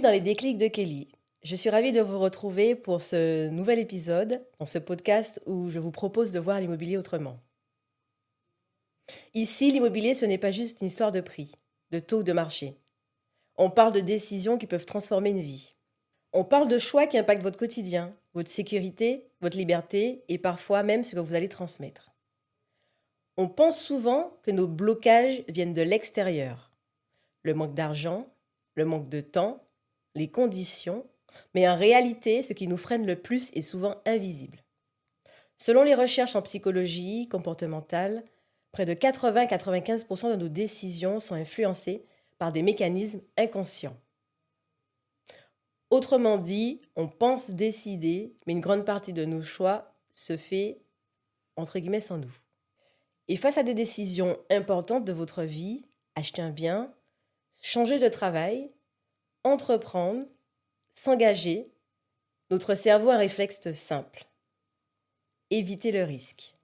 dans les déclics de Kelly. Je suis ravie de vous retrouver pour ce nouvel épisode, dans ce podcast où je vous propose de voir l'immobilier autrement. Ici, l'immobilier, ce n'est pas juste une histoire de prix, de taux de marché. On parle de décisions qui peuvent transformer une vie. On parle de choix qui impactent votre quotidien, votre sécurité, votre liberté et parfois même ce que vous allez transmettre. On pense souvent que nos blocages viennent de l'extérieur. Le manque d'argent, le manque de temps, les conditions, mais en réalité, ce qui nous freine le plus est souvent invisible. Selon les recherches en psychologie comportementale, près de 80-95% de nos décisions sont influencées par des mécanismes inconscients. Autrement dit, on pense décider, mais une grande partie de nos choix se fait, entre guillemets, sans nous. Et face à des décisions importantes de votre vie, acheter un bien, changer de travail, entreprendre, s'engager, notre cerveau a un réflexe simple. Éviter le risque.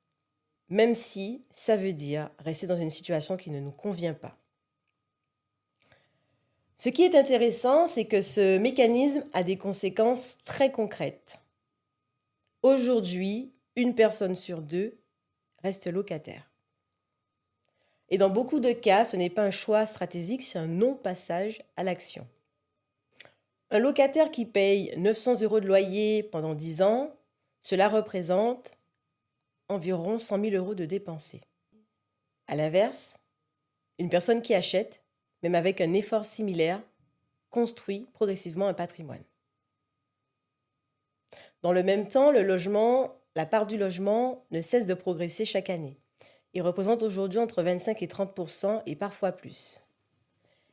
Même si ça veut dire rester dans une situation qui ne nous convient pas. Ce qui est intéressant, c'est que ce mécanisme a des conséquences très concrètes. Aujourd'hui, une personne sur deux reste locataire. Et dans beaucoup de cas, ce n'est pas un choix stratégique, c'est un non-passage à l'action. Un locataire qui paye 900 € de loyer pendant 10 ans, cela représente environ 100 000 € de dépensés. À l'inverse, une personne qui achète, même avec un effort similaire, construit progressivement un patrimoine. Dans le même temps, la part du logement ne cesse de progresser chaque année. Il représente aujourd'hui entre 25 et 30% et parfois plus.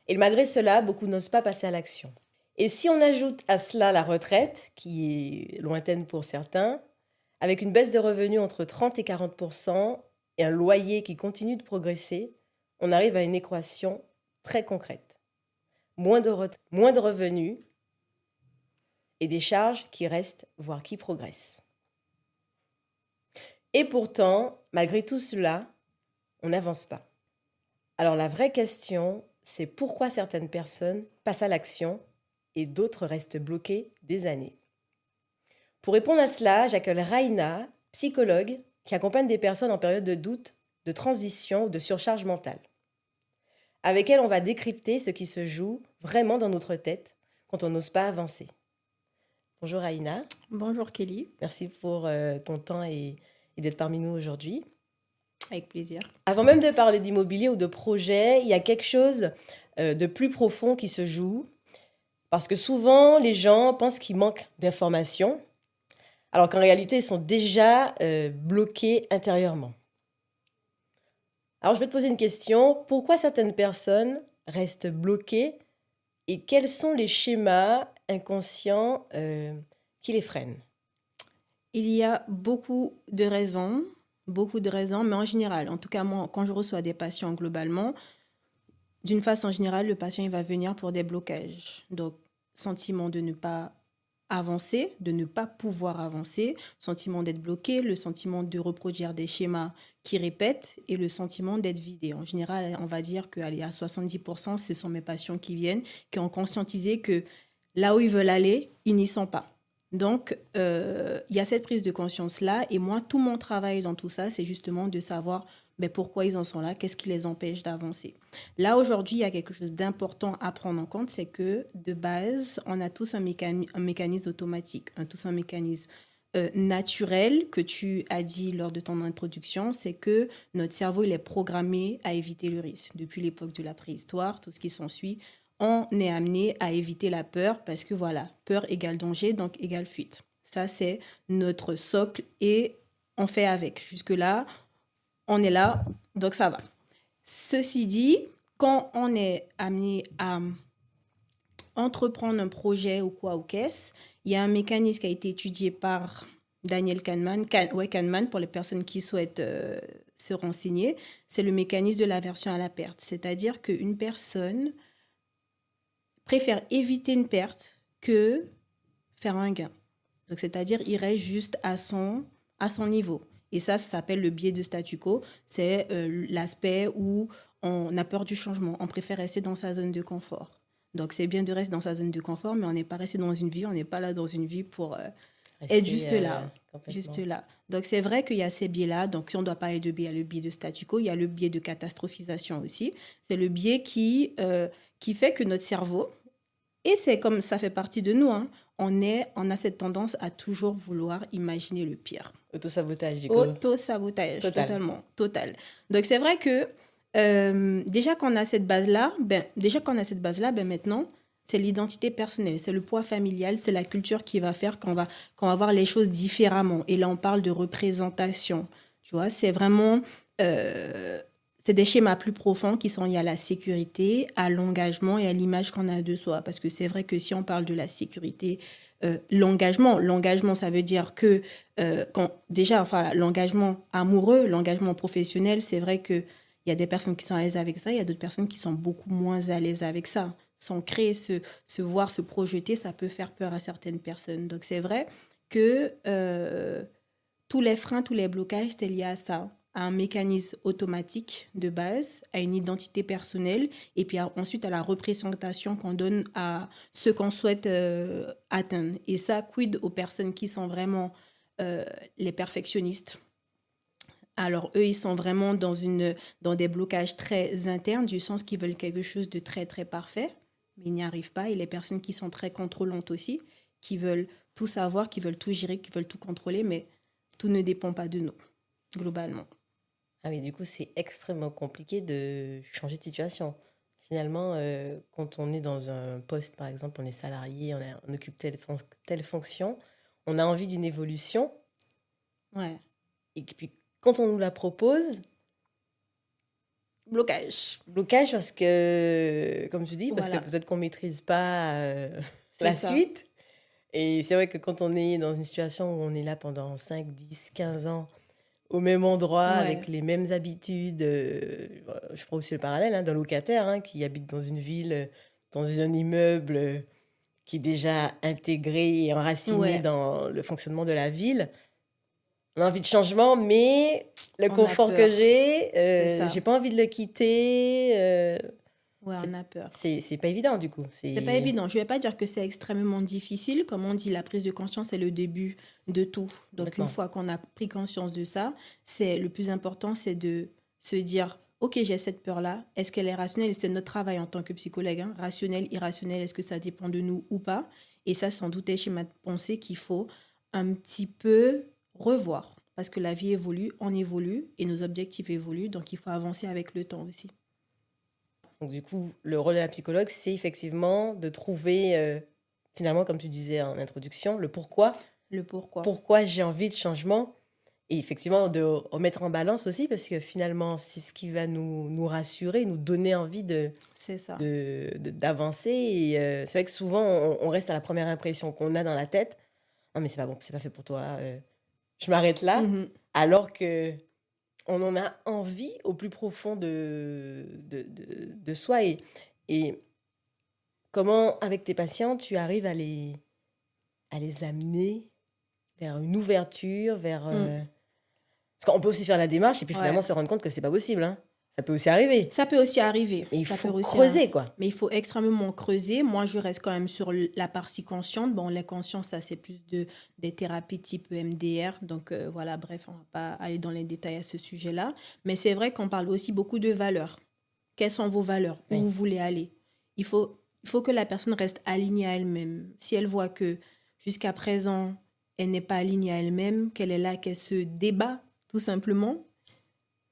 Et malgré cela, beaucoup n'osent pas passer à l'action. Et si on ajoute à cela la retraite, qui est lointaine pour certains, avec une baisse de revenus entre 30 et 40% et un loyer qui continue de progresser, on arrive à une équation très concrète. Moins de revenus et des charges qui restent, voire qui progressent. Et pourtant, malgré tout cela, on n'avance pas. Alors la vraie question, c'est pourquoi certaines personnes passent à l'action et d'autres restent bloquées des années. Pour répondre à cela, j'accueille Raina, psychologue, qui accompagne des personnes en période de doute, de transition ou de surcharge mentale. Avec elle, on va décrypter ce qui se joue vraiment dans notre tête quand on n'ose pas avancer. Bonjour Raina. Bonjour Kelly. Merci pour ton temps et d'être parmi nous aujourd'hui. Avec plaisir. Avant même de parler d'immobilier ou de projet, il y a quelque chose de plus profond qui se joue. Parce que souvent, les gens pensent qu'ils manquent d'informations, alors qu'en réalité, ils sont déjà bloqués intérieurement. Alors, je vais te poser une question. Pourquoi certaines personnes restent bloquées et quels sont les schémas inconscients qui les freinent? Il y a beaucoup de raisons, mais en général, en tout cas moi, quand je reçois des patients globalement, d'une façon générale, le patient il va venir pour des blocages. Donc, sentiment de ne pas avancer, de ne pas pouvoir avancer, sentiment d'être bloqué, le sentiment de reproduire des schémas qui répètent et le sentiment d'être vidé. En général, on va dire qu'à 70%, ce sont mes patients qui viennent, qui ont conscientisé que là où ils veulent aller, ils n'y sont pas. Donc, il y a cette prise de conscience-là. Et moi, tout mon travail dans tout ça, c'est justement de savoir pourquoi ils en sont là, qu'est-ce qui les empêche d'avancer. Là, aujourd'hui, il y a quelque chose d'important à prendre en compte, c'est que de base, on a tous un mécanisme automatique, tous un mécanisme naturel que tu as dit lors de ton introduction, c'est que notre cerveau, il est programmé à éviter le risque. Depuis l'époque de la préhistoire, tout ce qui s'ensuit, on est amené à éviter la peur parce que voilà, peur égale danger, donc égale fuite. Ça, c'est notre socle et on fait avec. Jusque-là, on est là, donc ça va. Ceci dit, quand on est amené à entreprendre un projet ou quoi ou qu'est-ce, il y a un mécanisme qui a été étudié par Daniel Kahneman, pour les personnes qui souhaitent se renseigner, c'est le mécanisme de l'aversion à la perte. C'est-à-dire qu'une personne préfère éviter une perte que faire un gain. Donc, c'est-à-dire il reste juste à son niveau. Et ça s'appelle le biais de statu quo. C'est l'aspect où on a peur du changement. On préfère rester dans sa zone de confort. Donc, c'est bien de rester dans sa zone de confort, mais on n'est pas resté dans une vie, on n'est pas là dans une vie pour être juste Rester là. Juste complètement. là. Donc, c'est vrai qu'il y a ces biais-là. Donc, si on doit parler de biais, il y a le biais de statu quo, il y a le biais de catastrophisation aussi. C'est le biais qui fait que notre cerveau, et c'est comme ça fait partie de nous, hein, on a cette tendance à toujours vouloir imaginer le pire. Autosabotage, du coup. Auto-sabotage, Total. totalement, total. Donc, c'est vrai que déjà qu'on a cette base-là, ben maintenant, c'est l'identité personnelle, c'est le poids familial, c'est la culture qui va faire qu'on va voir les choses différemment. Et là, on parle de représentation. Tu vois, c'est vraiment, euh, c'est des schémas plus profonds qui sont liés à la sécurité, à l'engagement et à l'image qu'on a de soi. Parce que c'est vrai que si on parle de la sécurité, l'engagement, ça veut dire que déjà, enfin, l'engagement amoureux, l'engagement professionnel, c'est vrai que il y a des personnes qui sont à l'aise avec ça, il y a d'autres personnes qui sont beaucoup moins à l'aise avec ça. S'ancrer, se voir, se projeter, ça peut faire peur à certaines personnes. Donc c'est vrai que tous les freins, tous les blocages, c'est lié à ça, à un mécanisme automatique de base, à une identité personnelle, et puis ensuite à la représentation qu'on donne à ce qu'on souhaite atteindre. Et ça, quid aux personnes qui sont vraiment euh, les perfectionnistes. Alors, eux, ils sont vraiment dans des blocages très internes, du sens qu'ils veulent quelque chose de très, très parfait, mais ils n'y arrivent pas. Et les personnes qui sont très contrôlantes aussi, qui veulent tout savoir, qui veulent tout gérer, qui veulent tout contrôler, mais tout ne dépend pas de nous, globalement. Ah oui, du coup, c'est extrêmement compliqué de changer de situation. Finalement, quand on est dans un poste, par exemple, on est salarié, on occupe telle fonction, on a envie d'une évolution, Ouais. et puis quand on nous la propose, Blocage. blocage parce que, comme tu dis, parce que Voilà, peut-être qu'on maîtrise pas c'est la ça. suite. Et c'est vrai que quand on est dans une situation où on est là pendant 5, 10, 15 ans, au même endroit, avec Ouais, les mêmes habitudes. Je prends aussi le parallèle d'un locataire qui habite dans une ville, dans un immeuble qui est déjà intégré et enraciné ouais, dans le fonctionnement de la ville. On a envie de changement, mais le on a confort que peur. C'est j'ai ça. pas envie de le quitter. Ouais, C'est on a peur. c'est pas évident du coup. C'est pas C'est évident. Je vais pas dire que c'est extrêmement difficile. Comme on dit, la prise de conscience est le début de tout. Donc, une complètement. fois qu'on a pris conscience de ça, c'est le plus important, c'est de se dire, OK, j'ai cette peur-là. Est-ce qu'elle est rationnelle? Et c'est notre travail en tant que psychologue, hein. Rationnel, irrationnel, est-ce que ça dépend de nous ou pas? Et ça, sans doute, est schéma de pensée qu'il faut un petit peu revoir. Parce que la vie évolue, on évolue et nos objectifs évoluent. Donc, il faut avancer avec le temps aussi. Donc du coup, le rôle de la psychologue, c'est effectivement de trouver, finalement, comme tu disais en introduction, le pourquoi. Le pourquoi. Pourquoi j'ai envie de changement et effectivement de remettre en balance aussi parce que finalement c'est ce qui va nous rassurer, nous donner envie C'est ça. d'avancer et c'est vrai que souvent on reste à la première impression qu'on a dans la tête. Non mais c'est pas bon, c'est pas fait pour toi, je m'arrête là. Mhm. Alors que on en a envie au plus profond de soi et comment avec tes patients tu arrives à les amener vers une ouverture, vers Mm. parce qu'on peut aussi faire la démarche et puis Ouais. finalement se rendre compte que c'est pas possible, hein. Ça peut aussi arriver. Ça peut aussi arriver. Et il Ça peut faut aussi, creuser, quoi. mais il faut extrêmement creuser. Moi, je reste quand même sur la partie consciente. Bon, les consciences, ça, c'est plus des thérapies type EMDR. Donc, voilà, bref, on va pas aller dans les détails à ce sujet-là. Mais c'est vrai qu'on parle aussi beaucoup de valeurs. Quelles sont vos valeurs? Où Oui. vous voulez aller? Il faut que la personne reste alignée à elle-même. Si elle voit que jusqu'à présent, elle n'est pas alignée à elle-même, qu'elle est là, qu'elle se débat, tout simplement,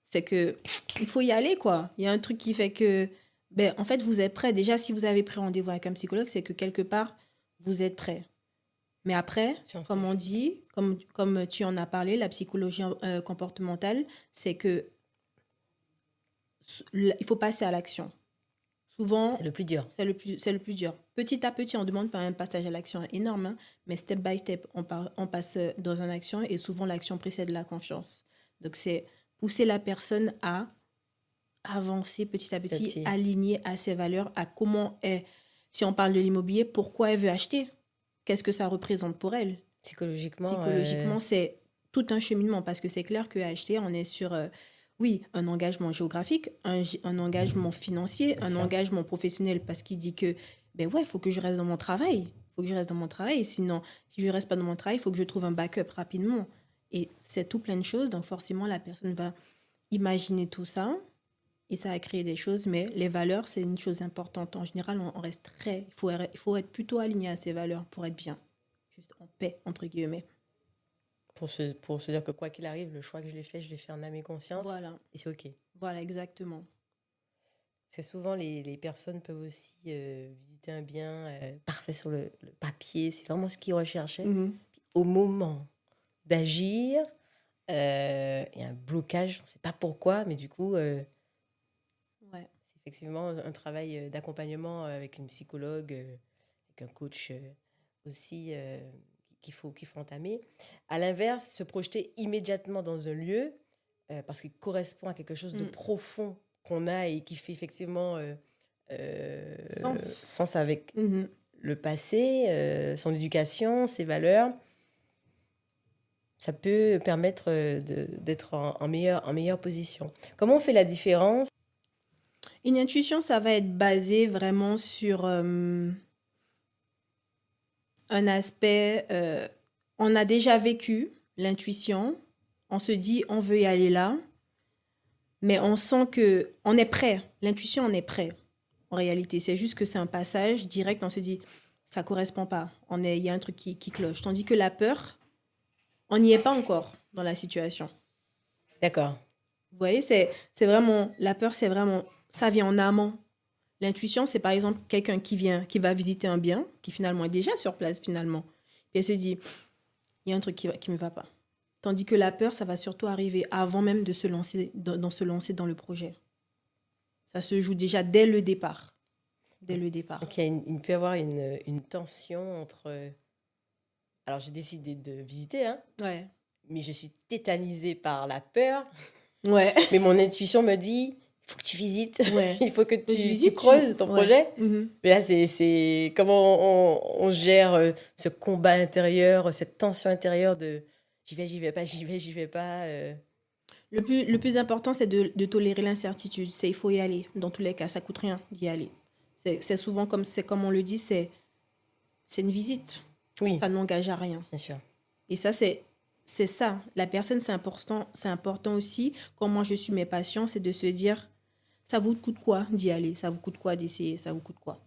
c'est que il faut y aller, quoi. Il y a un truc qui fait que, ben, en fait, vous êtes prêt. Déjà, si vous avez pris rendez-vous avec un psychologue, c'est que quelque part, vous êtes prêt. Mais après, Science comme des on choses. dit, comme tu en as parlé, la psychologie comportementale, c'est que il faut passer à l'action. C'est Souvent, le plus dur. c'est le plus dur. Petit à petit, on demande pas un passage à l'action énorme, hein, mais step by step, on passe dans une action et souvent l'action précède la confiance. Donc, c'est pousser la personne à avancer petit à Petit à petit, petit. aligner à ses valeurs, à comment est, si on parle de l'immobilier, pourquoi elle veut acheter, qu'est-ce que ça représente pour elle. Psychologiquement, Psychologiquement, c'est tout un cheminement parce que c'est clair que acheter, on est sur, oui, un engagement géographique, un engagement financier, bien un sûr. engagement professionnel parce qu'il dit que ben ouais, il faut que je reste dans mon travail. Il faut que je reste dans mon travail. Sinon, si je ne reste pas dans mon travail, il faut que je trouve un backup rapidement. Et c'est tout plein de choses. Donc, forcément, la personne va imaginer tout ça et ça va créer des choses. Mais les valeurs, c'est une chose importante. En général, on reste très... il faut être plutôt aligné à ces valeurs pour être bien. Juste en paix, entre guillemets. Pour se dire que quoi qu'il arrive, le choix que je l'ai fait en âme et conscience, Voilà. et c'est OK. Voilà, exactement. Parce que souvent, les personnes peuvent aussi visiter un bien parfait sur le papier. C'est vraiment ce qu'ils recherchaient. Mhm. Au moment d'agir, il y a un blocage, on ne sait pas pourquoi, mais du coup, Ouais. c'est effectivement un travail d'accompagnement avec une psychologue, avec un coach aussi qu'il faut entamer. À l'inverse, se projeter immédiatement dans un lieu, parce qu'il correspond à quelque chose de Mm. profond qu'on a et qui fait effectivement Sens. sens avec Mhm. le passé, son éducation, ses valeurs. Ça peut permettre d'être en meilleure position. Comment on fait la différence? Une intuition, ça va être basé vraiment sur un aspect, on a déjà vécu l'intuition, on se dit on veut y aller là, mais on sent que on est prêt. L'intuition, on est prêt. En réalité, c'est juste que c'est un passage direct, on se dit ça correspond pas. Il y a un truc qui cloche. Tandis que la peur, on n'y est pas encore dans la situation. D'accord. Vous voyez, c'est vraiment, la peur, c'est vraiment, ça vient en amont. L'intuition, c'est par exemple quelqu'un qui va visiter un bien, qui finalement est déjà sur place finalement. Et elle se dit, il y a un truc qui me va pas. Tandis que la peur, ça va surtout arriver avant même de se lancer se lancer dans le projet. Ça se joue déjà dès le départ. Dès le départ. Donc, il peut y avoir une tension entre... alors, j'ai décidé de visiter, hein, Ouais. mais je suis tétanisée par la peur. Ouais. Mais mon intuition me dit, il faut que tu visites, Ouais. il faut que Quand tu tu visites, creuses ton ouais. projet. Mhm. Mais là, c'est comment on gère ce combat intérieur, cette tension intérieure de j'y vais pas, j'y vais pas. Le plus important, c'est de tolérer l'incertitude. Il faut y aller. Dans tous les cas, ça coûte rien d'y aller. C'est souvent comme on le dit, c'est une visite. Oui, Ça n'engage à rien. bien sûr. Et ça, c'est ça. La personne, c'est important aussi. Quand moi, je suis mes patients, c'est de se dire, ça vous coûte quoi d'y aller? Ça vous coûte quoi d'essayer? Ça vous coûte quoi?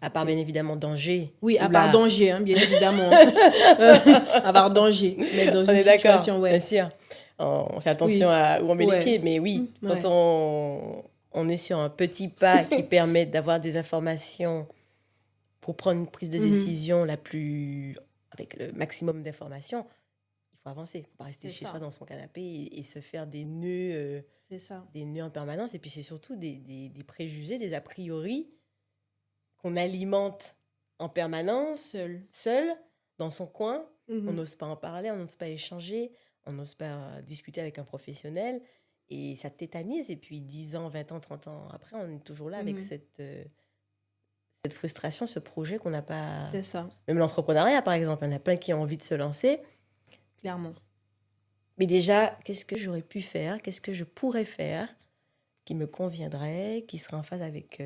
À part, Ok. bien évidemment, danger. Oui, à part Oula, danger, hein, bien évidemment. À part danger. Mais dans on une est d'accord, situation, bien ouais. sûr. On fait attention Oui. à où on met les Ouais. pieds, mais oui, quand Ouais. on est sur un petit pas qui permet d'avoir des informations pour prendre une prise de Mhm. décision avec le maximum d'informations, il faut avancer. Il ne faut pas rester C'est chez soi ça. dans son canapé et se faire C'est ça. des nœuds en permanence. Et puis, c'est surtout des préjugés, des a priori qu'on alimente en permanence, seul, dans son coin. On Mhm. n'ose pas en parler, on n'ose pas échanger, on n'ose pas discuter avec un professionnel. Et ça tétanise. Et puis, 10 ans, 20 ans, 30 ans après, on est toujours là avec Mhm. cette frustration, ce projet qu'on n'a pas... C'est ça, Même l'entrepreneuriat, par exemple, il y en a plein qui ont envie de se lancer. clairement. Mais déjà, qu'est-ce que j'aurais pu faire? Qu'est-ce que je pourrais faire qui me conviendrait, qui serait en phase avec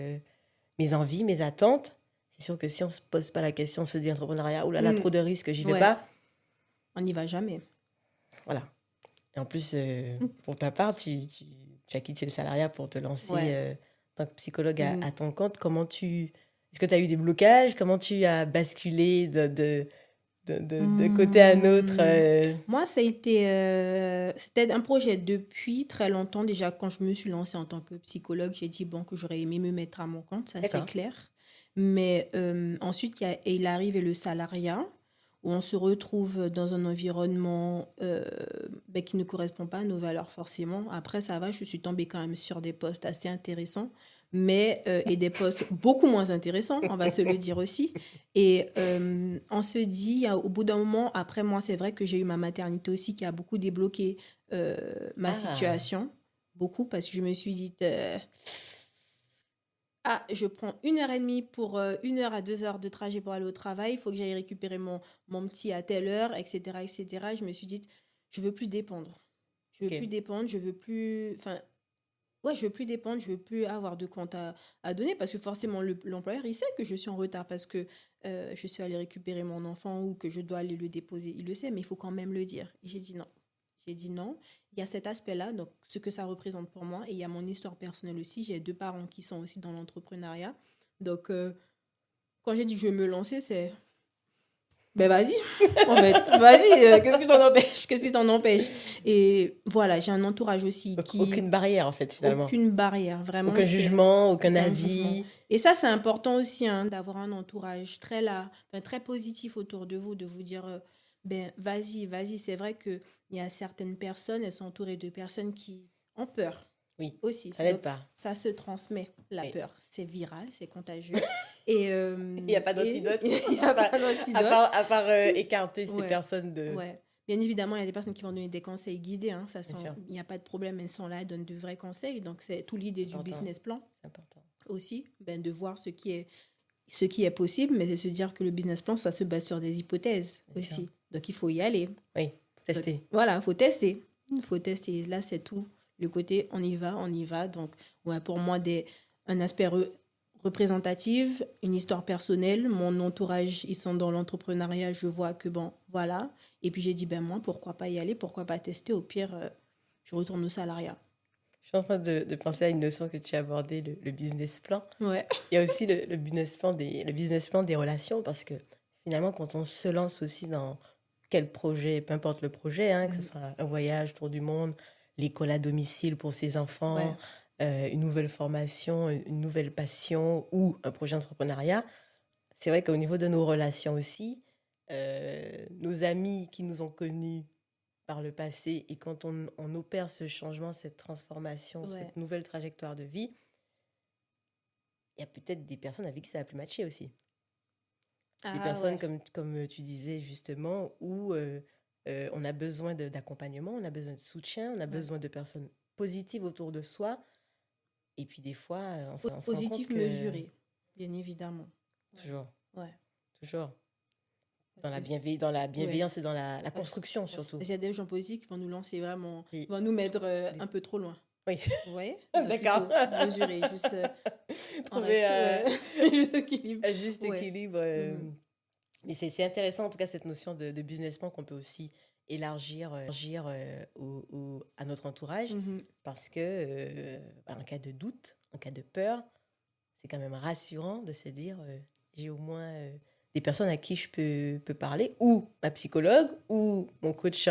mes envies, mes attentes? C'est sûr que si on ne se pose pas la question, on se dit entrepreneuriat, oh là là, Mhm. trop de risques, j'y vais Ouais. pas. On n'y va jamais. Voilà. Et en plus, pour ta part, tu as quitté le salariat pour te lancer Ouais. en tant que psychologue Mhm. à ton compte. Est-ce que tu as eu des blocages? Comment tu as basculé de côté à un autre Moi, c'était un projet depuis très longtemps. Déjà, quand je me suis lancée en tant que psychologue, j'ai dit bon, que j'aurais aimé me mettre à mon compte, ça c'est D'accord. clair. Mais ensuite, il arrive le salariat, où on se retrouve dans un environnement qui ne correspond pas à nos valeurs forcément. Après, ça va, je suis tombée quand même sur des postes assez intéressants, mais et des postes beaucoup moins intéressants, on va se le dire aussi. Et on se dit, au bout d'un moment, après moi, c'est vrai que j'ai eu ma maternité aussi qui a beaucoup débloqué ma Ah, situation. Beaucoup, parce que je me suis dit, ah, je prends 1 heure et demie pour 1 heure à 2 heures de trajet pour aller au travail. Il faut que j'aille récupérer mon petit à telle heure, etc., etc. Je me suis dit, je veux plus dépendre. Je veux ok. plus dépendre, je veux plus... Enfin, Ouais, je veux plus dépendre, je veux plus avoir de compte à donner parce que forcément l'employeur, il sait que je suis en retard parce que je suis allée récupérer mon enfant ou que je dois aller le déposer. Il le sait, mais il faut quand même le dire. Et j'ai dit non. J'ai dit non. Il y a cet aspect-là, donc ce que ça représente pour moi. Et il y a mon histoire personnelle aussi. J'ai 2 parents qui sont aussi dans l'entrepreneuriat. Donc, quand j'ai dit que je vais me lancer, c'est ben vas-y, en fait, vas-y, qu'est-ce qui t'en empêche? Qu'est-ce qui t'en empêche? Et voilà, j'ai un entourage aussi Donc, qui, aucune barrière, en fait, finalement. aucune barrière, vraiment, Aucun c'est jugement, aucun aucun jugement. avis. Et ça, c'est important aussi, hein, d'avoir un entourage très là, enfin, très positif autour de vous, de vous dire, ben vas-y, vas-y. C'est vrai qu'il y a certaines personnes, elles sont entourées de personnes qui ont peur Oui, aussi. ça n'aide Donc, pas. ça se transmet, la Oui. peur. C'est viral, c'est contagieux. Et Il n'y a pas d'antidote. il n'y a Enfin, pas d'antidote. à part écarter ces Ouais, personnes de... ouais. Bien évidemment, il y a des personnes qui vont donner des conseils guidés, hein, Bien sûr, il n'y a pas de problème, elles sont là, elles donnent de vrais conseils. Donc, c'est tout l'idée c'est du important. business plan C'est important. aussi, ben, de voir ce qui est possible, mais c'est se dire que le business plan, ça se base sur des hypothèses Bien sûr. aussi. Donc, il faut y aller. Oui, Donc, tester. voilà, il faut tester. Il faut tester. Là, c'est tout. Le côté, on y va, on y va. Donc, ouais, pour moi, un aspect représentatif, une histoire personnelle. Mon entourage, ils sont dans l'entrepreneuriat. Je vois que, bon, voilà. Et puis, j'ai dit, ben moi, pourquoi pas y aller? Pourquoi pas tester? Au pire, je retourne au salariat. Je suis en train de penser à une notion que tu as abordée, le business plan. Ouais. Il y a aussi le business plan des relations, parce que finalement, quand on se lance aussi dans quel projet, peu importe le projet, hein, que ce soit un voyage, tour du monde, l'école à domicile pour ses enfants, Ouais. une nouvelle formation, une nouvelle passion ou un projet d'entrepreneuriat, c'est vrai qu'au niveau de nos relations aussi, nos amis qui nous ont connus par le passé, et quand on opère ce changement, cette transformation, Ouais. cette nouvelle trajectoire de vie, il y a peut-être des personnes avec qui ça a pu matcher aussi. Des Ah personnes, ouais. comme tu disais justement, où on a besoin d'accompagnement, on a besoin de soutien, on a Ouais. besoin de personnes positives autour de soi. Et puis des fois, on se rend compte Positif que... mesuré, bien évidemment. Ouais. Toujours, Ouais. toujours. Parce que Dans la ouais. bienveillance et dans la Ouais. construction Ouais. surtout. Parce qu'il y a des gens politiques qui vont nous lancer vraiment, Et vont nous mettre des- un peu trop loin. Oui, Vous voyez? Donc il d'accord. faut mesurer, juste on Trouver reste, ouais, juste équilibre. un juste Ouais. équilibre. Mhm. Mais c'est intéressant, en tout cas, cette notion de business plan qu'on peut aussi élargir à notre entourage, Mhm. parce que en cas de doute, en cas de peur, c'est quand même rassurant de se dire j'ai au moins des personnes à qui je peux parler, ou ma psychologue, ou mon coach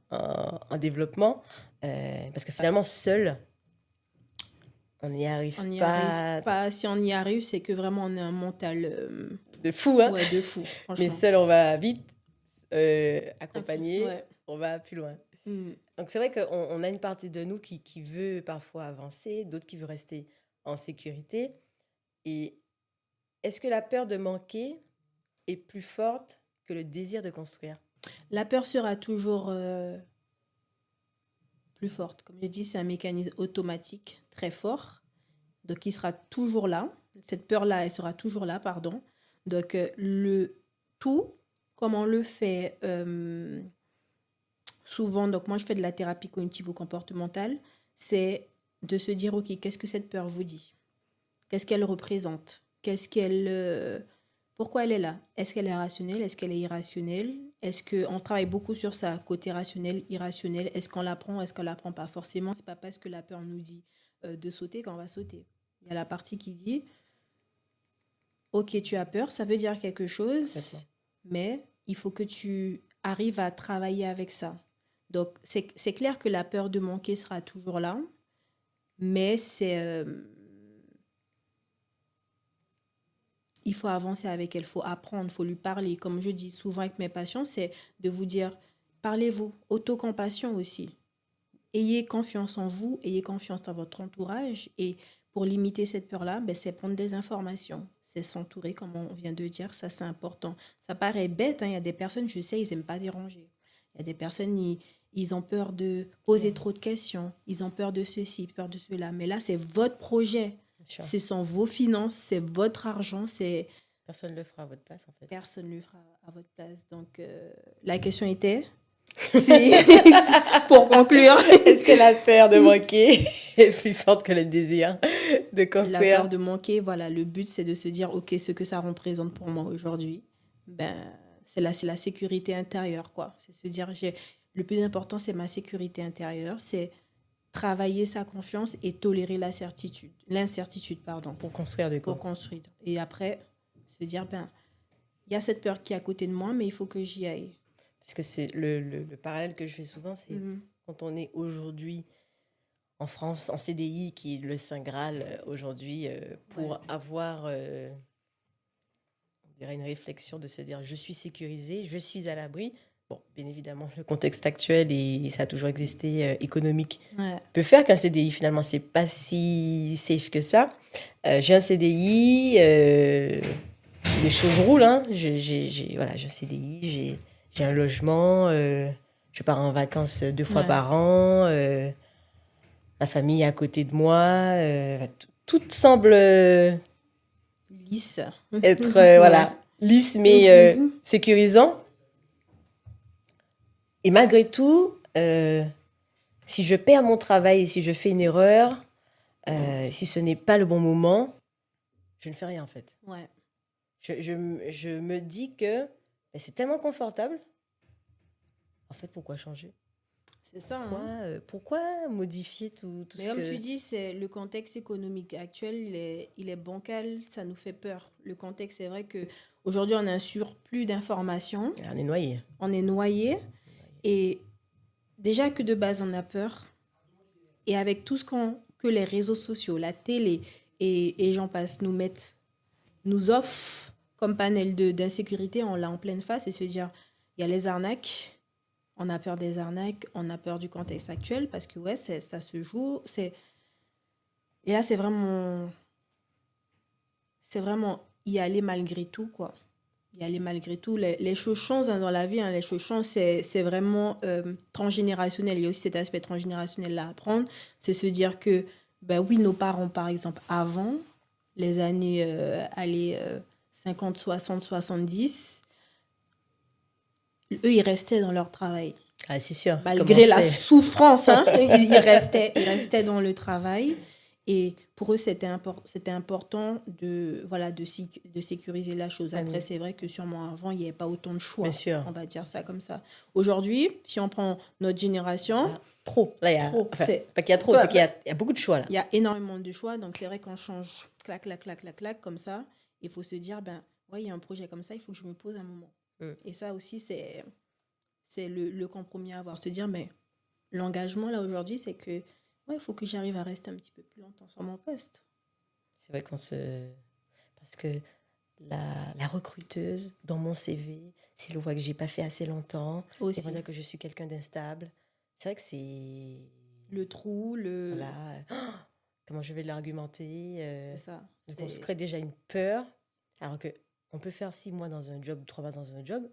en développement, parce que finalement, seul, on n'y arrive On n'y arrive pas pas. Si on y arrive, c'est que vraiment on a un mental de fou, hein. ouais, de fou, Mais franchement. seul, on va vite, Un peu, accompagné, ouais. on va plus loin. Mhm. Donc c'est vrai qu'on a une partie de nous qui veut parfois avancer, d'autres qui veut rester en sécurité. Et est-ce que la peur de manquer est plus forte que le désir de construire? La peur sera toujours plus forte. Comme j'ai dit, c'est un mécanisme automatique très fort. Donc, il sera toujours là. Cette peur-là, elle sera toujours là, pardon. Donc, le tout, comme on le fait souvent, donc moi, je fais de la thérapie cognitivo-comportementale, c'est de se dire, OK, qu'est-ce que cette peur vous dit? Qu'est-ce qu'elle représente? Pourquoi elle est là? Est-ce qu'elle est rationnelle? Est-ce qu'elle est irrationnelle? Est-ce qu'on travaille beaucoup sur ça, côté rationnel, irrationnel? Est-ce qu'on l'apprend? Est-ce qu'on l'apprend pas? Forcément, c'est pas parce que la peur nous dit de sauter qu'on va sauter. Il y a la partie qui dit, OK, tu as peur, ça veut dire quelque chose, Complètement. mais il faut que tu arrives à travailler avec ça. Donc, c'est clair que la peur de manquer sera toujours là, mais il faut avancer avec elle, il faut apprendre, il faut lui parler. Comme je dis souvent avec mes patients, c'est de vous dire, parlez-vous, autocompassion aussi. Ayez confiance en vous, ayez confiance dans votre entourage. Et pour limiter cette peur-là, ben, c'est prendre des informations. C'est s'entourer, comme on vient de dire, ça c'est important. Ça paraît bête, hein, il y a des personnes, je sais, ils n'aiment pas déranger. Il y a des personnes, ils ont peur de poser trop de questions, ils ont peur de ceci, peur de cela. Mais là, c'est votre projet. Bien sûr. Ce sont vos finances, c'est votre argent, c'est Personne ne le fera à votre place, en fait. personne ne le fera à votre place. Donc, la question était, Si, pour conclure, Est-ce que la peur de manquer est plus forte que le désir de la construire? peur de manquer, voilà, le but c'est de se dire, ok, ce que ça représente pour moi aujourd'hui, ben, c'est la sécurité intérieure, quoi. C'est se dire, le plus important, c'est ma sécurité intérieure, c'est travailler sa confiance et tolérer l'incertitude, pardon, Pour construire du coup. pour construire. Et après, se dire, ben, il y a cette peur qui est à côté de moi, mais il faut que j'y aille. Parce que c'est le parallèle que je fais souvent, c'est Mhm. quand on est aujourd'hui en France, en CDI, qui est le Saint Graal aujourd'hui, pour Ouais. avoir, on dirait, une réflexion de se dire je suis sécurisé, je suis à l'abri. Bon, bien évidemment, le contexte actuel, et ça a toujours existé, économique, Ouais. peut faire qu'un CDI, finalement, c'est pas si safe que ça. J'ai un CDI, les choses roulent, hein. Voilà, j'ai un CDI, j'ai un logement, je pars en vacances 2 fois Ouais. par an, ma famille est à côté de moi, tout semble Lisse. être Ouais. voilà, lisse mais sécurisant. Et malgré tout, si je perds mon travail et si je fais une erreur, si ce n'est pas le bon moment, je ne fais rien en fait. Ouais. Je me dis que c'est tellement confortable. En fait, pourquoi changer? C'est ça, Pourquoi, hein. pourquoi modifier tout Mais ce comme que... tu dis, c'est le contexte économique actuel, il est bancal, ça nous fait peur. Le contexte, c'est vrai que aujourd'hui, on a un surplus d'informations, On est noyé. on est noyé, et déjà que de base, on a peur. Et avec tout que les réseaux sociaux, la télé et j'en passe nous offrent comme panel d'insécurité, on l'a en pleine face et se dire, il y a les arnaques, on a peur des arnaques, on a peur du contexte actuel parce que ouais, ça se joue. Et là, c'est vraiment y aller malgré tout, quoi. Y aller malgré tout. Les choses changent hein, dans la vie, hein, les choses changent, c'est vraiment transgénérationnel. Il y a aussi cet aspect transgénérationnel-là à prendre. C'est se dire que, ben oui, nos parents, par exemple, avant, les années 50, 60, 70, eux, ils restaient dans leur travail. Ah, c'est sûr. Malgré la souffrance, hein, ils restaient dans le travail. Et pour eux, c'était important de sécuriser la chose. Après, c'est vrai que sûrement avant, il n'y avait pas autant de choix. Bien sûr. On va dire ça comme ça. Aujourd'hui, si on prend notre génération... Trop. Là, il y a... Trop. Enfin, pas qu'il y a trop, c'est qu'il y a beaucoup de choix, là. Il y a énormément de choix. Donc, c'est vrai qu'on change clac, clac, clac, clac, clac, comme ça. Il faut se dire, ben, ouais, il y a un projet comme ça, il faut que je me pose un moment. Et ça aussi, c'est le compromis à avoir. Se dire, mais l'engagement, là, aujourd'hui, c'est que il faut que j'arrive à rester un petit peu plus longtemps sur mon poste. C'est vrai parce que la recruteuse, dans mon CV, si elle voit que j'ai pas fait assez longtemps, Aussi. elle va dire que je suis quelqu'un d'instable. C'est vrai que c'est... Le trou, Voilà. Comment je vais l'argumenter c'est ça. Donc on se crée déjà une peur, alors que on peut faire 6 mois dans un job, 3 mois dans un job,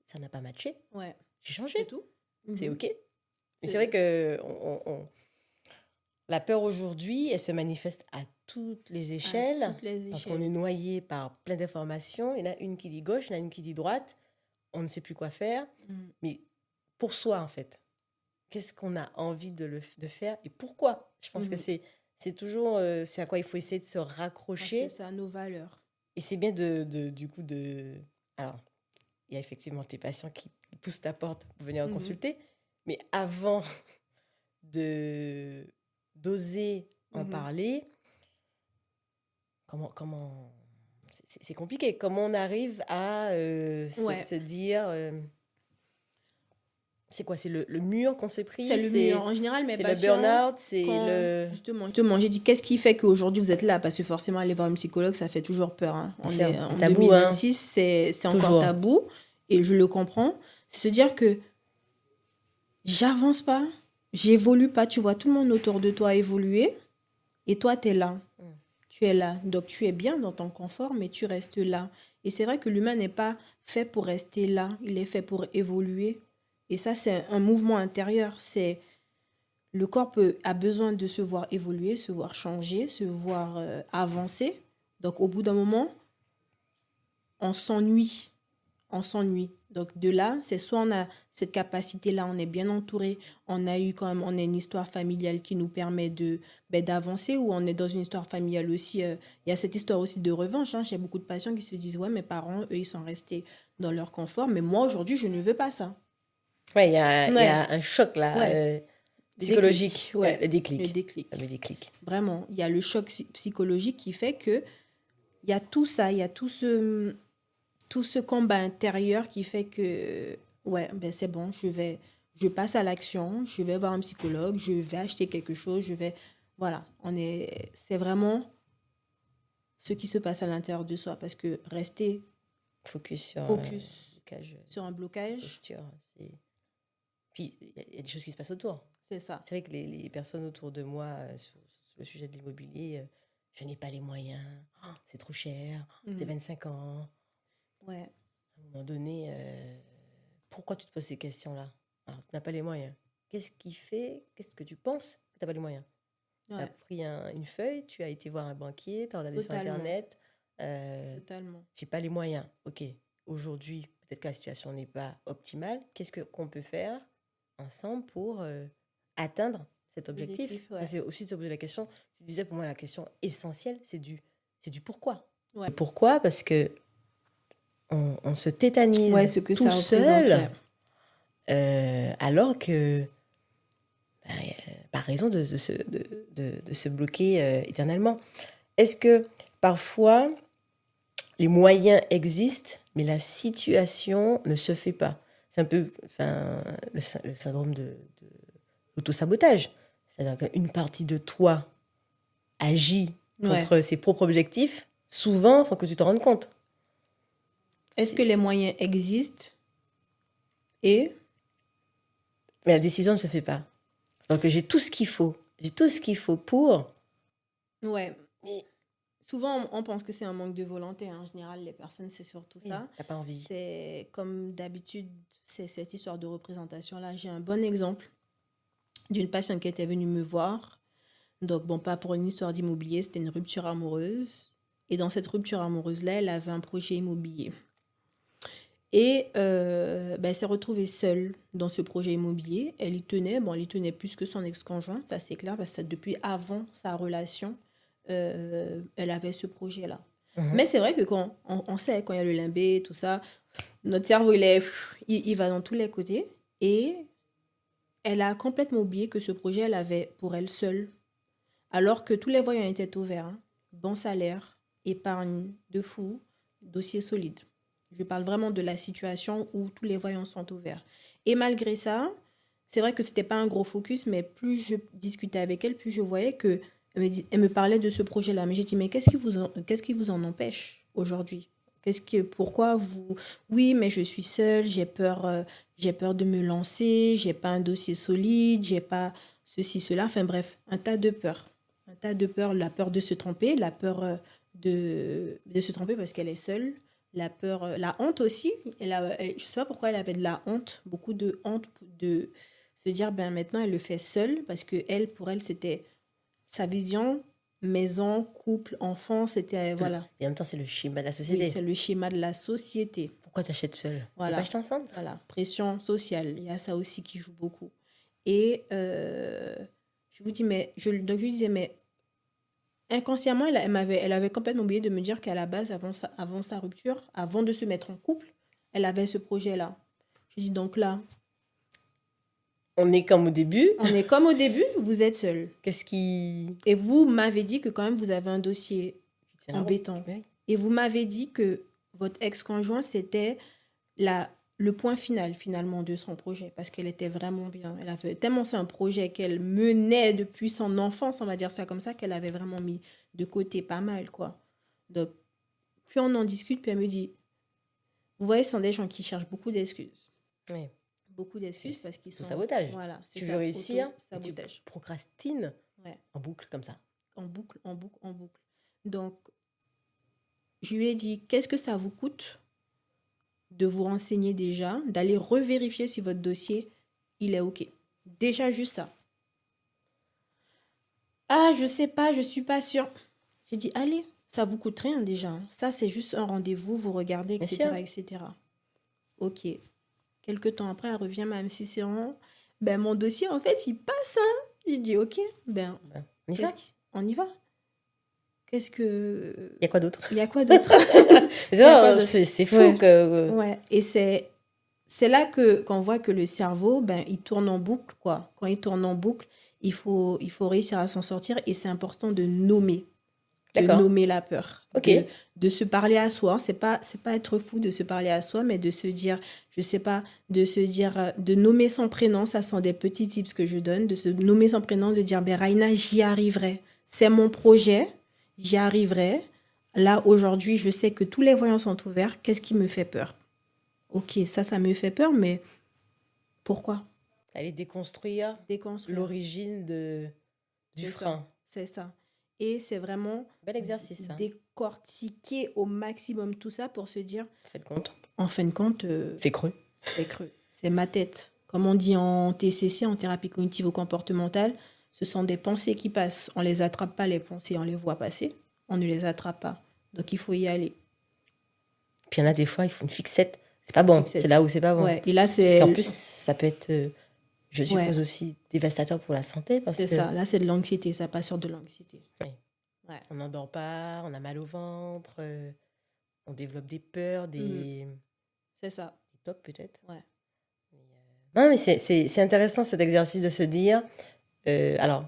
ça n'a pas matché. Ouais. J'ai changé. C'est tout. C'est OK. Mais c'est vrai que la peur aujourd'hui, elle se manifeste à toutes les échelles. Parce qu'on est noyé par plein d'informations. Il y en a une qui dit gauche, il y en a une qui dit droite. On ne sait plus quoi faire. Mais pour soi, en fait, qu'est-ce qu'on a envie de faire et pourquoi? Je pense que c'est toujours c'est à quoi il faut essayer de se raccrocher. C'est ça, nos valeurs. Et c'est bien du coup de... Alors, il y a effectivement tes patients qui poussent ta porte pour venir en consulter. Mais avant d'oser en parler, comment c'est compliqué. Comment on arrive à se dire... c'est quoi? C'est le mur qu'on s'est pris? C'est le mur. En général, mes patients... C'est le burn-out? C'est Justement, j'ai dit, qu'est-ce qui fait qu'aujourd'hui vous êtes là? Parce que forcément, aller voir un psychologue, ça fait toujours peur. Hein. En tabou, 2026, hein. c'est encore tabou. Et je le comprends. C'est se dire que j'avance pas, j'évolue pas. Tu vois tout le monde autour de toi évoluer. Et toi, tu es là. Tu es là. Donc, tu es bien dans ton confort, mais tu restes là. Et c'est vrai que l'humain n'est pas fait pour rester là. Il est fait pour évoluer. Et ça, c'est un mouvement intérieur. C'est le corps a besoin de se voir évoluer, se voir changer, se voir avancer. Donc, au bout d'un moment, on s'ennuie. On s'ennuie. Donc de là, c'est soit on a cette capacité-là, on est bien entouré, on a eu quand même, on a une histoire familiale qui nous permet d'avancer, ou on est dans une histoire familiale aussi. Il y a cette histoire aussi de revanche. Hein. J'ai beaucoup de patients qui se disent, ouais, mes parents, eux, ils sont restés dans leur confort, mais moi aujourd'hui, je ne veux pas ça. Ouais, il y Ouais, a un choc là, ouais. Le déclic, psychologique. Ouais, ouais. le Le déclic. déclic. Le déclic. Vraiment, il y a le choc psychologique qui fait que il y a tout ça, il y a tout ce combat intérieur qui fait que, ouais, ben c'est bon, je passe à l'action, je vais voir un psychologue, je vais acheter quelque chose, voilà, c'est vraiment ce qui se passe à l'intérieur de soi, parce que rester Focus sur focus blocage, sur un blocage, posture. Puis, il y a des choses qui se passent autour. c'est ça. C'est vrai que les personnes autour de moi sur le sujet de l'immobilier, je n'ai pas les moyens, oh, c'est trop cher, c'est 25 ans. Ouais, À un moment donné, pourquoi tu te poses ces questions-là? Alors, tu n'as pas les moyens. Qu'est-ce qui fait, qu'est-ce que tu penses que tu n'as pas les moyens? Tu as ouais, pris une feuille, tu as été voir un banquier, tu as regardé sur totalement, Internet. totalement. J'ai pas les moyens. Ok, aujourd'hui, peut-être que la situation n'est pas optimale. Qu'on peut faire ensemble pour atteindre cet objectif? Objectif, Ça, ouais. c'est aussi de se poser la question. Tu disais pour moi, la question essentielle, c'est du pourquoi. Ouais. Pourquoi? Parce que on se Ouais, tétanise ce que tout ça représente, seul, ouais. alors que pas raison de se bloquer éternellement. Est-ce que parfois les moyens existent, mais la situation ne se fait pas? C'est un peu le syndrome de l'auto-sabotage. C'est-à-dire qu'une partie de toi agit Ouais. contre ses propres objectifs, souvent sans que tu te rendes compte. Est-ce que les moyens existent et Mais la décision ne se fait pas. Donc j'ai tout ce qu'il faut. J'ai tout ce qu'il faut pour... ouais. Souvent, on pense que c'est un manque de volonté. En général, les personnes, c'est surtout Oui, ça. t'as pas envie. C'est comme d'habitude, c'est cette histoire de représentation-là. J'ai un bon exemple d'une patiente qui était venue me voir. Donc, bon, pas pour une histoire d'immobilier, c'était une rupture amoureuse. Et dans cette rupture amoureuse-là, elle avait un projet immobilier. Et elle s'est retrouvée seule dans ce projet immobilier. Elle y tenait, bon, elle y tenait plus que son ex-conjoint, ça c'est clair, parce que depuis avant sa relation, elle avait ce projet-là. Mais c'est vrai que quand on sait, quand il y a le limbé, tout ça, notre cerveau, il va dans tous les côtés. Et elle a complètement oublié que ce projet, elle avait pour elle seule. Alors que tous les voyants étaient ouverts. Hein. Bon salaire, épargne de fou, dossier solide. Je parle vraiment de la situation où tous les voyants sont ouverts. Et malgré ça, c'est vrai que c'était pas un gros focus, mais plus je discutais avec elle, plus je voyais que elle me parlait de ce projet-là. Mais j'ai dit, mais qu'est-ce qui vous en empêche aujourd'hui? Pourquoi vous... Oui, mais je suis seule, j'ai peur de me lancer, j'ai pas un dossier solide, j'ai pas ceci, cela. Enfin bref, un tas de peurs. Un tas de peurs, la peur de se tromper, la peur de se tromper parce qu'elle est seule, la peur, la honte aussi. Je ne sais pas pourquoi elle avait de la honte, beaucoup de honte de se dire, ben maintenant elle le fait seule parce que elle, pour elle, c'était sa vision, maison, couple, enfant, c'était, voilà. Et en même temps, c'est le schéma de la Oui, société. c'est le schéma de la société. Pourquoi tu achètes seul? On peut Voilà. pas acheter ensemble? Voilà, pression sociale, il y a ça aussi qui joue beaucoup. Et je vous dis, donc je lui disais, mais inconsciemment, elle avait complètement oublié de me dire qu'à la base, avant sa rupture, avant de se mettre en couple, elle avait ce projet-là. Je dis donc là, On est comme au début. on est comme au début, vous êtes seul. Qu'est-ce qui... Et vous m'avez dit que quand même vous avez un dossier C'est la route. embêtant. Oui. Et vous m'avez dit que votre ex-conjoint, c'était le point final finalement de son projet parce qu'elle était vraiment bien. Elle avait tellement c'est un projet qu'elle menait depuis son enfance, on va dire ça comme ça, qu'elle avait vraiment mis de côté pas mal, quoi. Donc, puis on en discute, puis elle me dit, vous voyez, ce sont des gens qui cherchent beaucoup d'excuses. Oui. Beaucoup d'excuses parce qu'ils sont... Sabotage. Voilà, c'est tu ça. veux réussir, et tu Sabotage. procrastines Ouais. en boucle comme ça. En boucle, en boucle, en boucle. Donc, je lui ai dit, qu'est-ce que ça vous coûte de vous renseigner déjà, d'aller revérifier si votre dossier, il est OK. Déjà juste ça. Ah, je sais pas, je suis pas sûre. J'ai dit, allez, ça vous coûte rien déjà. Ça, c'est juste un rendez-vous, vous regardez, Bien etc., sûr. etc. Ok. Quelques temps après, elle revient, Madame Cicéron. Ben, mon dossier, en fait, il passe, hein. Je dis, ok, ben, Ben, on y va. on y va. Qu'est-ce que... Il y a quoi d'autre? Il y a quoi d'autre? C'est Il y a quoi ça, d'autre? c'est fou Ouais. que... Ouais. Et c'est là que qu'on voit que le cerveau, ben, il tourne en boucle, quoi. Quand il tourne en boucle, il faut réussir à s'en sortir et c'est important de D'accord. nommer la peur, Ok. de se parler à soi. C'est pas être fou de se parler à soi, mais de se dire, je sais pas, de se dire, de nommer son prénom, ça sont des petits tips que je donne, de se nommer son prénom, de dire, ben Raina, j'y arriverai. C'est mon projet, j'y arriverai. Là, aujourd'hui, je sais que tous les voyants sont ouverts. Qu'est-ce qui me fait peur? Ok, ça me fait peur, mais pourquoi? Aller déconstruire Déconstruire. l'origine du C'est frein. ça, c'est ça. Et c'est vraiment Bel exercice, ça. décortiquer au maximum tout ça pour se dire, En fin de compte, c'est creux. c'est creux. C'est ma tête. Comme on dit en TCC, en thérapie cognitivo-comportementale, ce sont des pensées qui passent. On ne les attrape pas, les pensées, on les voit passer. On ne les attrape pas. Donc, il faut y aller. Puis il y en a des fois, il faut une fixette. C'est pas bon. Fixette. C'est là où c'est pas bon. Ouais. Et là, Parce c'est... qu'en plus, ça peut être, je Ouais. suppose, aussi dévastateur pour la santé. Parce C'est que ça. Là, c'est de l'anxiété. Ça passe sur de l'anxiété. Oui. Ouais. On n'endort pas, on a mal au ventre, on développe des peurs, des C'est ça. tocs peut-être. Ouais. Non, mais c'est intéressant cet exercice de se dire, alors,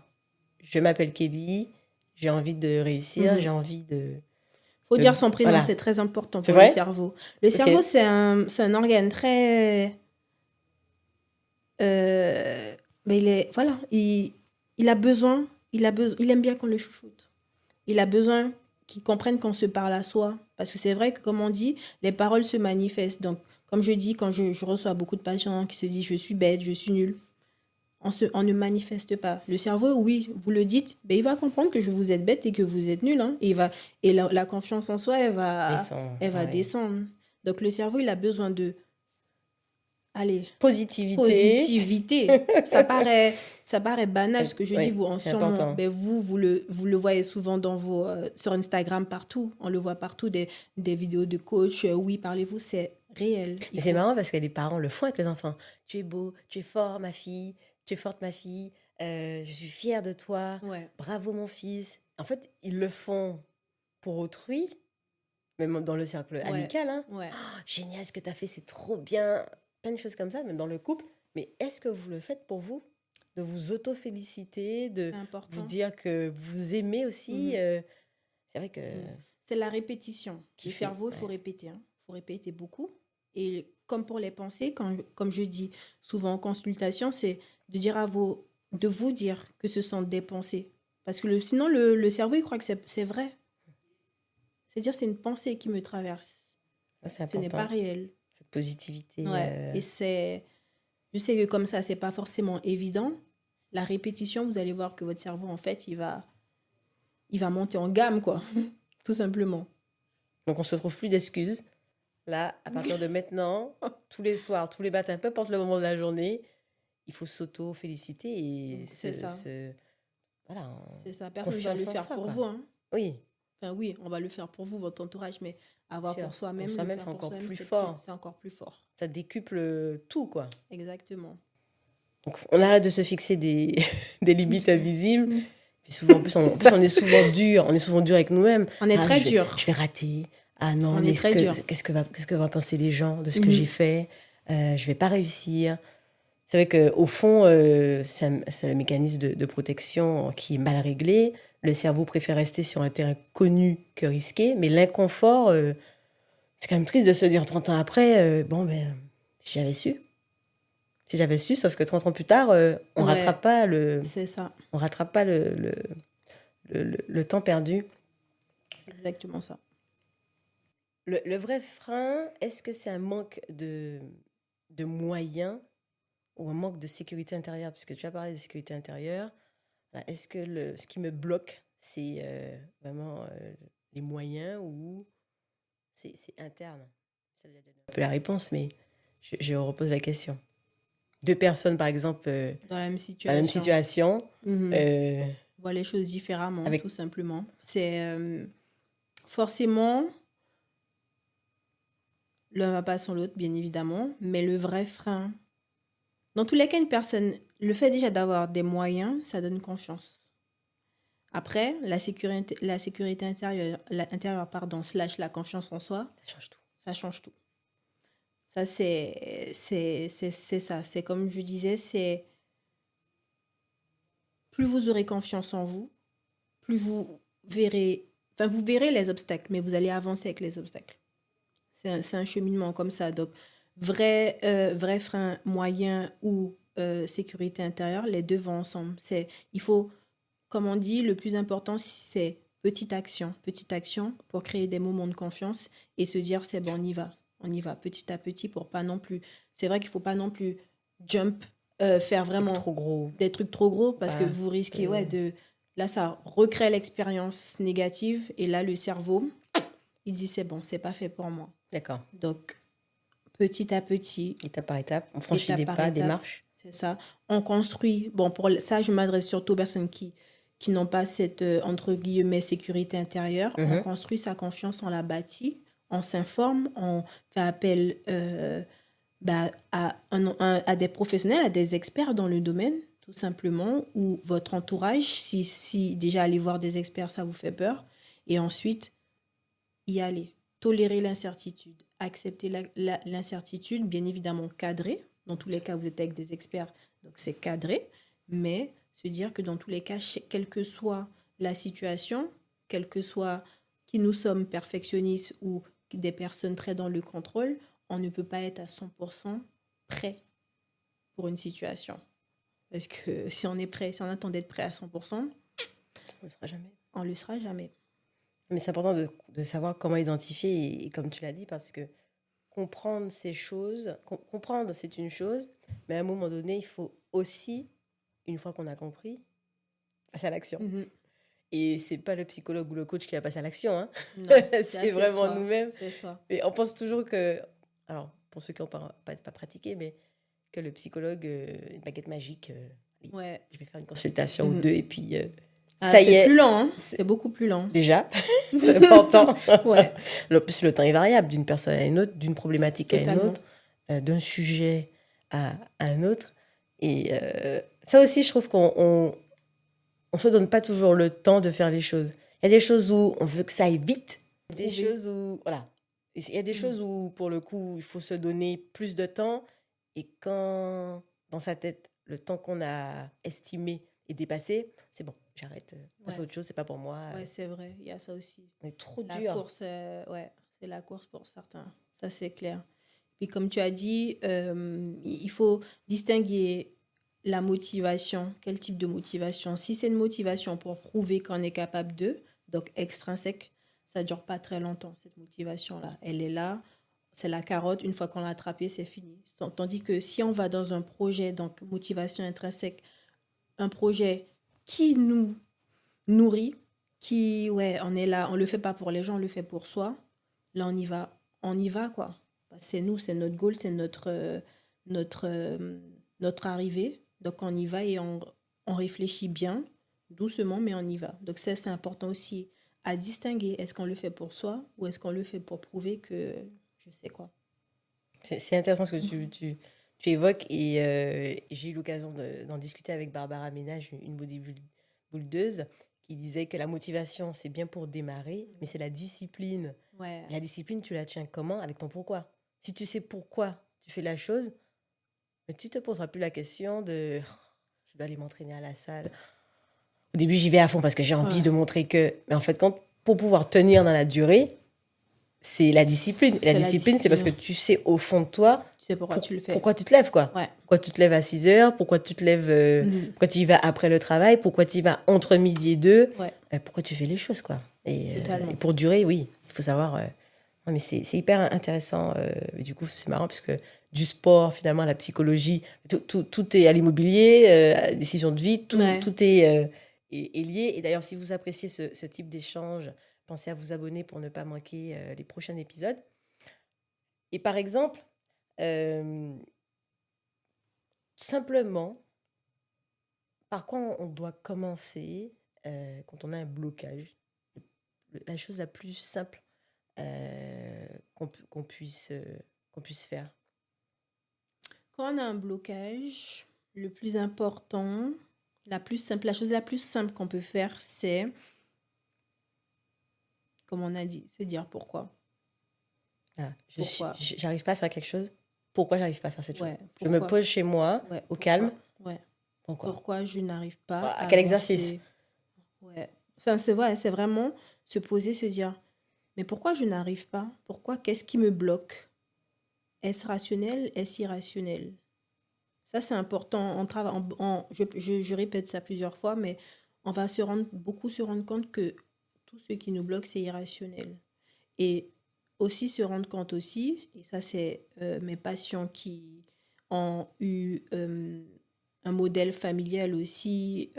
je m'appelle Kelly, j'ai envie de réussir, j'ai envie de... Faut dire son prénom, Voilà. c'est très important C'est pour le vrai? cerveau. Le Ok. cerveau, c'est un organe très... mais il est... Voilà, il a besoin, il aime bien qu'on le chouchoute. Il a besoin qu'il comprenne qu'on se parle à soi. Parce que c'est vrai que, comme on dit, les paroles se manifestent. Donc, comme je dis, quand je reçois beaucoup de patients qui se disent « je suis bête, je suis nulle », on ne manifeste pas. Le cerveau, oui, vous le dites, ben, il va comprendre que vous êtes bête et que vous êtes nul. Hein, et la confiance en soi, elle va descendre. Donc, le cerveau, il a besoin de... Allez, positivité. Ça paraît banal ce que je dis, vous en c'est sûrement. important. Ben vous le voyez souvent dans sur Instagram partout. On le voit partout, des vidéos de coach. Oui, parlez-vous, c'est réel. Et c'est marrant parce que les parents le font avec les enfants. Tu es beau, tu es fort, ma fille, tu es forte, ma fille, je suis fière de toi, Ouais. bravo, mon fils. En fait, ils le font pour autrui, même dans le cercle amical. Hein. Ouais. Oh, génial ce que tu as fait, c'est trop bien. Plein de choses comme ça, même dans le couple. Mais est-ce que vous le faites pour vous? De vous auto-féliciter, de vous dire que vous aimez aussi. C'est vrai que... C'est la répétition. Le cerveau, il faut répéter. Il faut répéter beaucoup. Et comme pour les pensées, comme je dis souvent en consultation, c'est de vous dire que ce sont des pensées. Parce que sinon, le cerveau, il croit que c'est vrai. C'est-à-dire, c'est une pensée qui me traverse. C'est Ce n'est pas réel. Cette positivité. Ouais. Et je sais que comme ça, c'est pas forcément évident. La répétition, vous allez voir que votre cerveau, en fait, il va monter en gamme, quoi. Tout simplement. Donc, on se trouve plus d'excuses. Là, à partir de maintenant, tous les soirs, tous les matins, peu importe le moment de la journée, il faut s'auto-féliciter et c'est ça. Voilà. C'est ça. Personne ne va le faire pour vous. Hein. Oui. Enfin, oui, on va le faire pour vous, votre entourage, mais avoir pour soi-même, c'est encore plus fort. C'est encore plus fort. Ça décuple tout, quoi. Exactement. Donc, on arrête de se fixer des limites invisibles. Puis souvent, en plus, on est souvent dur. On est souvent dur avec nous-mêmes. On est très dur. Je vais rater. Ah non, on mais est très dur. Qu'est-ce que vont penser les gens de ce que j'ai fait? Je vais pas réussir. C'est vrai qu'au fond, c'est le mécanisme de protection qui est mal réglé. Le cerveau préfère rester sur un terrain connu que risqué. Mais l'inconfort, c'est quand même triste de se dire 30 ans après, si j'avais su. Si j'avais su, sauf que 30 ans plus tard, on rattrape pas C'est ça. On rattrape pas le temps perdu. C'est exactement ça. Le vrai frein, est-ce que c'est un manque de moyens ou un manque de sécurité intérieure? Puisque tu as parlé de sécurité intérieure. Est-ce que ce qui me bloque, c'est vraiment les moyens ou c'est interne? Ça doit donner un peu la réponse, mais je repose la question. Deux personnes, par exemple, dans la même situation, voient les choses différemment, tout simplement. C'est forcément L'un va pas sans l'autre, bien évidemment, mais le vrai frein, dans tous les cas, une personne, le fait déjà d'avoir des moyens, ça donne confiance. Après, la sécurité intérieure, pardon, slash la confiance en soi, Ça change tout. ça change tout. Ça, c'est ça. C'est comme je disais, c'est plus vous aurez confiance en vous, plus vous verrez les obstacles, mais vous allez avancer avec les obstacles. C'est un cheminement comme ça. Donc, vrai frein moyen ou sécurité intérieure, les deux vont ensemble. Il faut, comme on dit, le plus important, c'est petite action pour créer des moments de confiance et se dire, c'est bon, on y va petit à petit pour pas non plus. C'est vrai qu'il faut pas non plus jump, faire C'est vraiment trop gros. des trucs trop gros parce que Voilà. vous risquez, là, ça recrée l'expérience négative et là, le cerveau, il dit, c'est bon, c'est pas fait pour moi. D'accord. Donc, petit à petit, Étape par étape, on franchit étape des par pas, des étape, marches. c'est ça. On construit. Bon, pour ça, je m'adresse surtout aux personnes qui n'ont pas cette, entre guillemets, sécurité intérieure. On construit sa confiance, on la bâtit, on s'informe, on fait appel à des professionnels, à des experts dans le domaine, tout simplement, ou votre entourage, si déjà aller voir des experts, ça vous fait peur. Et ensuite, y aller. Tolérer l'incertitude, accepter l'incertitude, bien évidemment cadré. Dans tous les cas, vous êtes avec des experts, donc c'est cadré. Mais se dire que dans tous les cas, quelle que soit la situation, quel que soit qui nous sommes perfectionnistes ou des personnes très dans le contrôle, on ne peut pas être à 100% prêt pour une situation. Parce que si on est prêt, si on attend d'être prêt à 100%, On ne le sera jamais. on ne le sera jamais. Mais c'est important de savoir comment identifier, et comme tu l'as dit, parce que comprendre ces choses, comprendre c'est une chose, mais à un moment donné, il faut aussi, une fois qu'on a compris, passer à l'action. Et c'est pas le psychologue ou le coach qui va passer à l'action, hein. Non, c'est vraiment nous-mêmes. C'est ça. Et on pense toujours que, alors pour ceux qui n'ont pas pratiqué, mais que le psychologue, une baguette magique, Ouais. je vais faire une consultation ou deux et puis ça y est. C'est plus lent, hein. C'est beaucoup plus lent. Déjà, c'est important. Ouais. Le temps est variable d'une personne à une autre, d'une problématique à une Totalement. autre, d'un sujet à un autre. Et ça aussi, je trouve qu'on on se donne pas toujours le temps de faire les choses. Il y a des choses où on veut que ça aille vite. Il y a des choses où, voilà. Il y a des choses où, pour le coup, il faut se donner plus de temps. Et quand, dans sa tête, le temps qu'on a estimé est dépassé, c'est bon, j'arrête. Passe à autre chose, c'est pas pour moi. Ouais, c'est vrai, il y a ça aussi. On est trop La dur. course, ouais, c'est la course pour certains. Ça, c'est clair. Puis comme tu as dit, il faut distinguer la motivation. Quel type de motivation? Si c'est une motivation pour prouver qu'on est capable de, donc extrinsèque, ça ne dure pas très longtemps, cette motivation-là. Elle est là, c'est la carotte, une fois qu'on l'a attrapée, c'est fini. Tandis que si on va dans un projet, donc motivation intrinsèque, un projet qui nous nourrit, on est là, on le fait pas pour les gens, on le fait pour soi. Là, on y va quoi. C'est nous, c'est notre goal, c'est notre arrivée. Donc on y va et on réfléchit bien, doucement, mais on y va. Donc ça, c'est important aussi à distinguer. Est-ce qu'on le fait pour soi ou est-ce qu'on le fait pour prouver que je sais quoi. C'est intéressant ce que tu évoques et j'ai eu l'occasion d'en discuter avec Barbara Ménage, une bodybuildeuse, qui disait que la motivation, c'est bien pour démarrer, mais c'est la discipline. Ouais. La discipline, tu la tiens comment? Avec ton pourquoi. Si tu sais pourquoi tu fais la chose, tu te poseras plus la question de je dois aller m'entraîner à la salle. Au début, j'y vais à fond parce que j'ai envie de montrer que... Mais en fait, pour pouvoir tenir dans la durée, c'est la discipline. Et la discipline, c'est parce que tu sais au fond de toi tu sais pourquoi tu le fais. Pourquoi tu te lèves, quoi. Ouais. Pourquoi tu te lèves à 6 heures, pourquoi tu te lèves, pourquoi tu y vas après le travail, pourquoi tu y vas entre midi et 2, pourquoi tu fais les choses, quoi. Et pour durer, oui, il faut savoir... Non, mais c'est hyper intéressant. Et du coup, c'est marrant parce que du sport, finalement, à la psychologie, tout est à l'immobilier, à la décision de vie, tout est lié. Et d'ailleurs, si vous appréciez ce type d'échange, pensez à vous abonner pour ne pas manquer les prochains épisodes. Et par exemple, simplement, par quoi on doit commencer quand on a un blocage? La chose la plus simple qu'on puisse faire? Quand on a un blocage, le plus important, la chose la plus simple qu'on peut faire, c'est, comme on a dit, se dire pourquoi. Voilà. Pourquoi? J'arrive pas à faire quelque chose. Pourquoi j'arrive pas à faire cette chose? Ouais, Je me pourquoi? pose chez moi, Ouais, au pourquoi? calme. Ouais. Pourquoi? Pourquoi je n'arrive pas À à quel exercice? avancer? Ouais. Enfin, c'est vrai, c'est vraiment se poser, se dire, mais pourquoi je n'arrive pas? Pourquoi? Qu'est-ce qui me bloque? Est-ce rationnel? Est-ce irrationnel? Ça, c'est important. Je répète ça plusieurs fois, mais on va se rendre compte que tout ce qui nous bloque, c'est irrationnel. Et aussi se rendre compte aussi, et ça, c'est mes patients qui ont eu un modèle familial aussi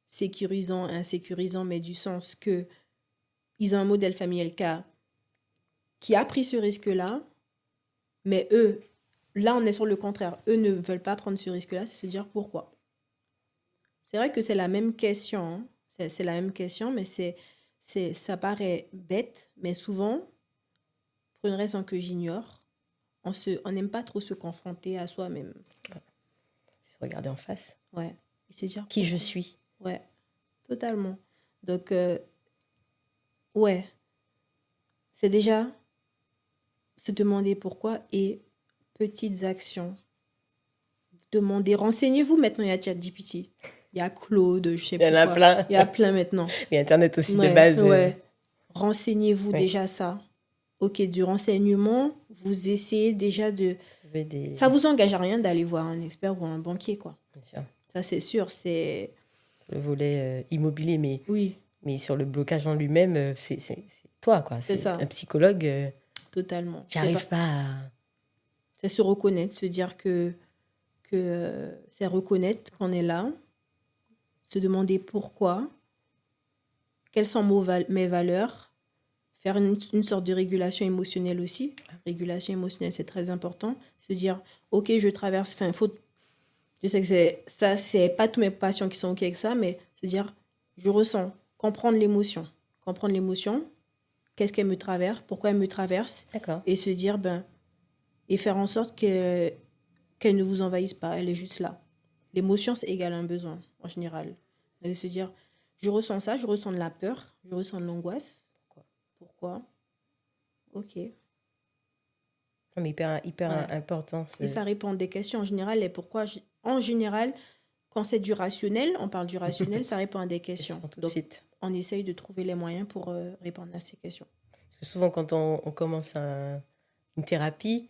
sécurisant, insécurisant, mais du sens que ils ont un modèle familial qui a pris ce risque-là, mais eux, là, on est sur le contraire. Eux ne veulent pas prendre ce risque-là, c'est se dire pourquoi. C'est vrai que c'est la même question, hein. C'est la même question, mais ça paraît bête, mais souvent, pour une raison que j'ignore, on n'aime pas trop se confronter à soi-même. Se regarder en face. Ouais. Et se dire Qui je pourquoi. suis. Ouais, totalement. Donc, ouais, c'est déjà se demander pourquoi et petites actions. Demandez, renseignez-vous maintenant, il y a ChatGPT, il y a Claude, je sais Il y en plus a quoi. plein. Il y a plein maintenant. Et Internet aussi de Ouais, base. ouais. Renseignez-vous Oui. déjà ça. Ok, du renseignement, vous essayez déjà de... Trouver des... Ça vous engage à rien d'aller voir un expert ou un banquier, quoi. Bien sûr. Ça, c'est sûr, c'est... Sur le volet immobilier, Oui, mais sur le blocage en lui-même, c'est toi, quoi. c'est C'est ça, un psychologue. totalement. J'arrive pas à... C'est se reconnaître, se dire que c'est reconnaître qu'on est là, se demander pourquoi, quelles sont mes valeurs, faire une sorte de régulation émotionnelle aussi. Régulation émotionnelle, c'est très important. Se dire, ok, je traverse, enfin, je sais que c'est pas tous mes patients qui sont ok avec ça, mais se dire, je ressens, comprendre l'émotion, qu'est-ce qu'elle me traverse, pourquoi elle me traverse, D'accord. et se dire, et faire en sorte qu'elle ne vous envahisse pas, elle est juste là. L'émotion, c'est égal à un besoin, en général. Et se dire, je ressens ça, je ressens de la peur, je ressens de l'angoisse. Pourquoi? Ok. Non, mais hyper Ouais. important. Et ça répond à des questions en général. Et pourquoi, en général, quand c'est du rationnel, on parle du rationnel, ça répond à des questions. Tout de Donc, suite. on essaye de trouver les moyens pour répondre à ces questions. Parce que souvent, quand on commence une thérapie,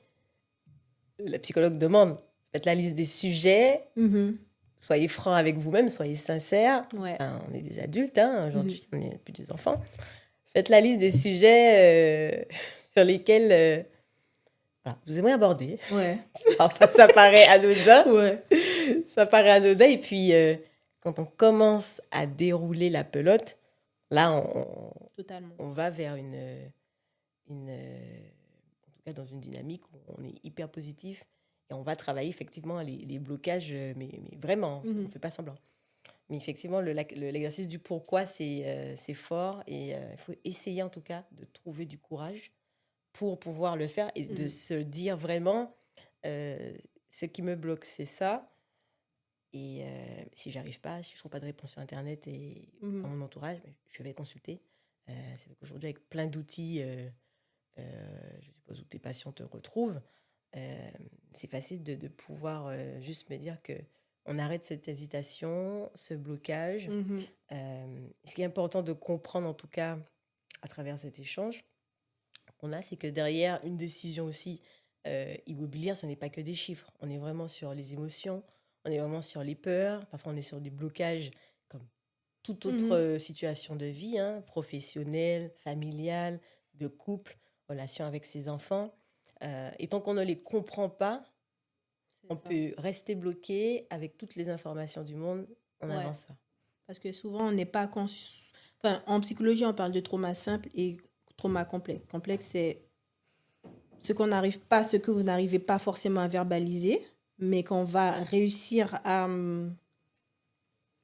la psychologue demande, faites la liste des sujets, soyez franc avec vous-même, soyez sincère. Ouais. Enfin, on est des adultes, hein, aujourd'hui, on n'est plus des enfants. Faites la liste des sujets sur lesquels voilà, vous aimeriez aborder. Ouais. Parfois, ça paraît anodin. Ouais. Ça paraît anodin. Et puis, quand on commence à dérouler la pelote, là, Totalement. on va vers en tout cas dans une dynamique où on est hyper positif et on va travailler effectivement les blocages, mais vraiment, on ne fait pas semblant. Mais effectivement, l'exercice du pourquoi, c'est fort et il faut essayer en tout cas de trouver du courage pour pouvoir le faire et de se dire vraiment, ce qui me bloque, c'est ça. Et si j'arrive pas, si je trouve pas de réponse sur Internet et dans mon entourage, je vais consulter. C'est qu'aujourd'hui, avec plein d'outils, je suppose où tes patients te retrouvent, c'est facile de pouvoir juste me dire que on arrête cette hésitation, ce blocage. Ce qui est important de comprendre, en tout cas, à travers cet échange qu'on a, c'est que derrière une décision aussi immobilière, ce n'est pas que des chiffres. On est vraiment sur les émotions, on est vraiment sur les peurs, parfois on est sur des blocages comme toute autre situation de vie, hein, professionnelle, familiale, de couple, relation avec ses enfants. Et tant qu'on ne les comprend pas, on peut rester bloqué avec toutes les informations du monde, on n'avance pas. Parce que souvent, on n'est pas conscient. Enfin, en psychologie, on parle de trauma simple et trauma complexe. Complexe, c'est ce que vous n'arrivez pas forcément à verbaliser, mais qu'on va réussir à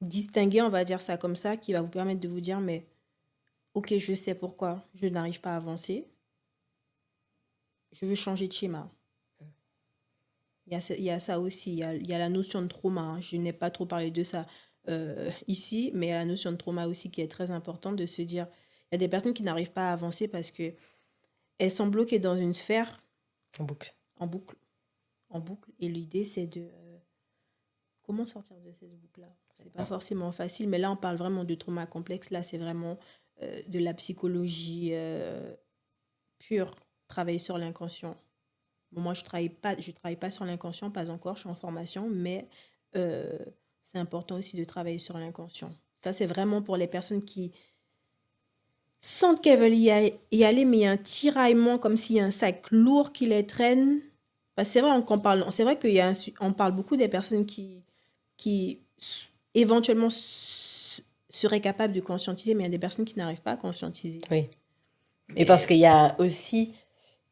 distinguer, on va dire ça comme ça, qui va vous permettre de vous dire, mais ok, je sais pourquoi je n'arrive pas à avancer. je veux changer de schéma. Il y a ça aussi, il y a la notion de trauma, hein. Je n'ai pas trop parlé de ça ici, mais il y a la notion de trauma aussi qui est très importante de se dire, il y a des personnes qui n'arrivent pas à avancer parce que elles sont bloquées dans une sphère En boucle. en boucle, en boucle. Et l'idée, c'est de comment sortir de cette boucle-là. C'est pas forcément facile, mais là, on parle vraiment de trauma complexe. Là, c'est vraiment de la psychologie pure, travailler sur l'inconscient. Bon, moi, je travaille pas sur l'inconscient, pas encore, je suis en formation, mais euh, c'est important aussi de travailler sur l'inconscient. Ça, c'est vraiment pour les personnes qui sentent qu'elles veulent y aller, mais il y a un tiraillement, comme s'il y a un sac lourd qui les traîne. Parce que c'est vrai qu'on parle, c'est vrai on parle beaucoup des personnes qui éventuellement seraient capables de conscientiser, mais il y a des personnes qui n'arrivent pas à conscientiser. Oui. Et parce qu'il y a aussi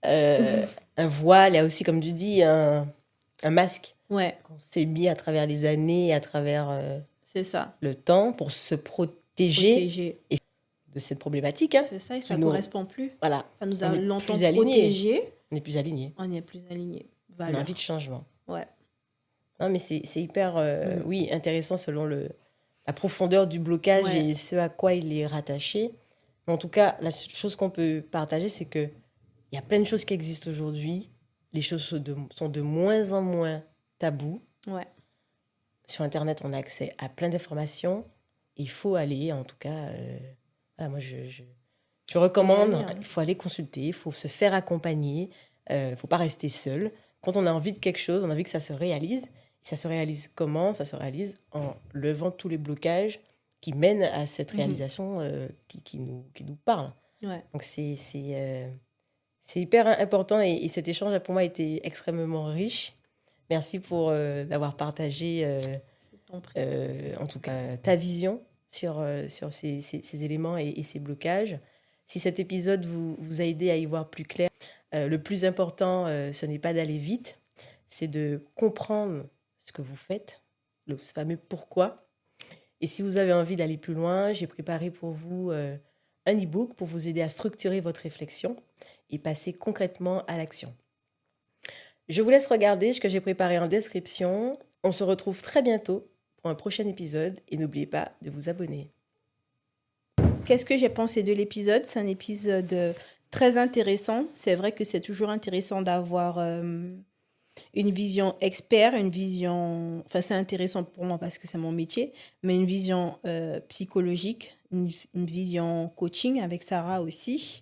un voile, il y a aussi, comme tu dis, un masque Ouais, qu'on s'est mis à travers les années, à travers c'est ça. le temps pour se protéger Protéger. de cette problématique. Hein, C'est ça, et qui ça nous, correspond plus. voilà, Ça nous on a n'est longtemps plus alignés. protégés. On n'est plus alignés. On est plus alignés. On a envie de Valeur. changement. Ouais. Non, mais c'est hyper oui, intéressant selon la profondeur du blocage Ouais. et ce à quoi il est rattaché. Mais en tout cas, la chose qu'on peut partager, c'est que il y a plein de choses qui existent aujourd'hui. Les choses sont de moins en moins tabous. Ouais. Sur Internet, on a accès à plein d'informations. Il faut aller, en tout cas, voilà, moi je recommande, aller, hein. il faut aller consulter, il faut se faire accompagner, il ne faut pas rester seul. Quand on a envie de quelque chose, on a envie que ça se réalise. Ça se réalise comment? Ça se réalise en levant tous les blocages qui mènent à cette réalisation qui nous parle. Ouais. Donc c'est hyper important et cet échange pour moi a été extrêmement riche. Merci pour d'avoir partagé Je t'en prie. en tout cas ta vision sur ces éléments et ces blocages. Si cet épisode vous a aidé à y voir plus clair, le plus important, ce n'est pas d'aller vite, c'est de comprendre ce que vous faites, le fameux pourquoi. Et si vous avez envie d'aller plus loin, j'ai préparé pour vous un e-book pour vous aider à structurer votre réflexion et passer concrètement à l'action. Je vous laisse regarder ce que j'ai préparé en description. On se retrouve très bientôt pour un prochain épisode et n'oubliez pas de vous abonner. Qu'est-ce que j'ai pensé de l'épisode? C'est un épisode très intéressant. C'est vrai que c'est toujours intéressant d'avoir une vision expert, une vision... Enfin, c'est intéressant pour moi parce que c'est mon métier, mais une vision psychologique, une vision coaching avec Sarah aussi.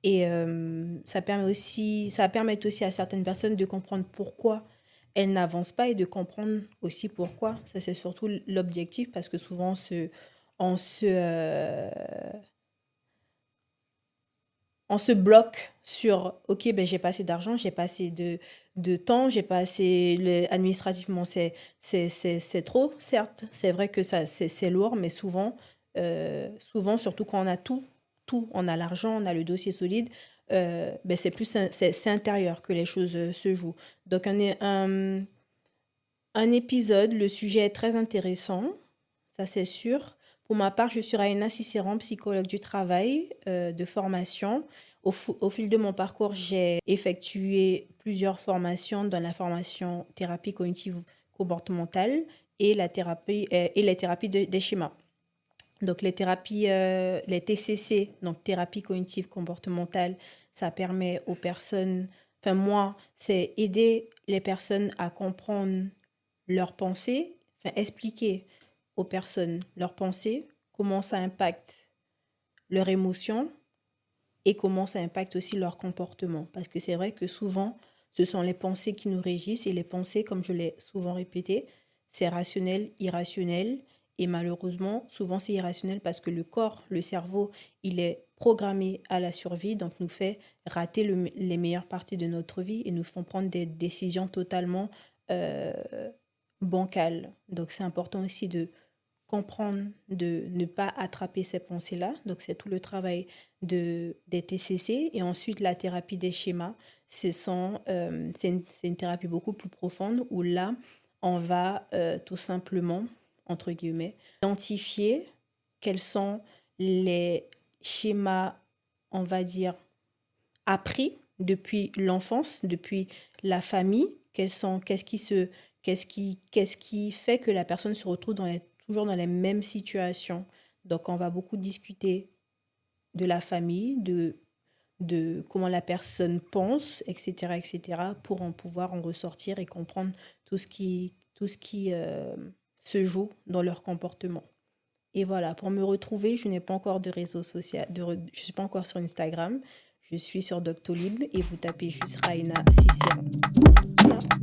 Et ça va permettre aussi à certaines personnes de comprendre pourquoi elles n'avancent pas et de comprendre aussi pourquoi. Ça, c'est surtout l'objectif parce que souvent, on se bloque sur, OK, ben, j'ai pas assez d'argent, j'ai pas assez de temps, j'ai pas assez, administrativement, c'est trop, certes. C'est vrai que ça, c'est lourd, mais souvent, surtout quand on a tout, on a l'argent, on a le dossier solide, ben, c'est intérieur que les choses se jouent. Donc, un épisode, le sujet est très intéressant, ça c'est sûr. Pour ma part, je suis Raina Cicéron, psychologue du travail de formation. Au fil de mon parcours, j'ai effectué plusieurs formations dans la formation thérapie cognitive comportementale et les thérapies des schémas. Donc les TCC, donc thérapie cognitive comportementale, ça permet aux personnes, enfin moi, c'est aider les personnes à comprendre leurs pensées, enfin expliquer aux personnes leurs pensées, comment ça impacte leurs émotions et comment ça impacte aussi leur comportement. Parce que c'est vrai que souvent, ce sont les pensées qui nous régissent et les pensées, comme je l'ai souvent répété, c'est rationnel, irrationnel. Et malheureusement, souvent c'est irrationnel parce que le corps, le cerveau, il est programmé à la survie, donc nous fait rater les meilleures parties de notre vie et nous font prendre des décisions totalement euh, bancales. Donc c'est important aussi de comprendre, de ne pas attraper ces pensées-là. Donc, c'est tout le travail des TCC. Et ensuite, la thérapie des schémas, c'est une thérapie beaucoup plus profonde où là, on va tout simplement, entre guillemets, identifier quels sont les schémas, on va dire, appris depuis l'enfance, depuis la famille, qu'est-ce qui fait que la personne se retrouve toujours dans les mêmes situations. Donc, on va beaucoup discuter de la famille, de comment la personne pense, etc., pour en pouvoir en ressortir et comprendre tout ce qui se joue dans leur comportement. Et voilà, pour me retrouver, je n'ai pas encore de réseau social, je suis pas encore sur Instagram. Je suis sur Doctolib et vous tapez juste Raina Cicéron. Voilà.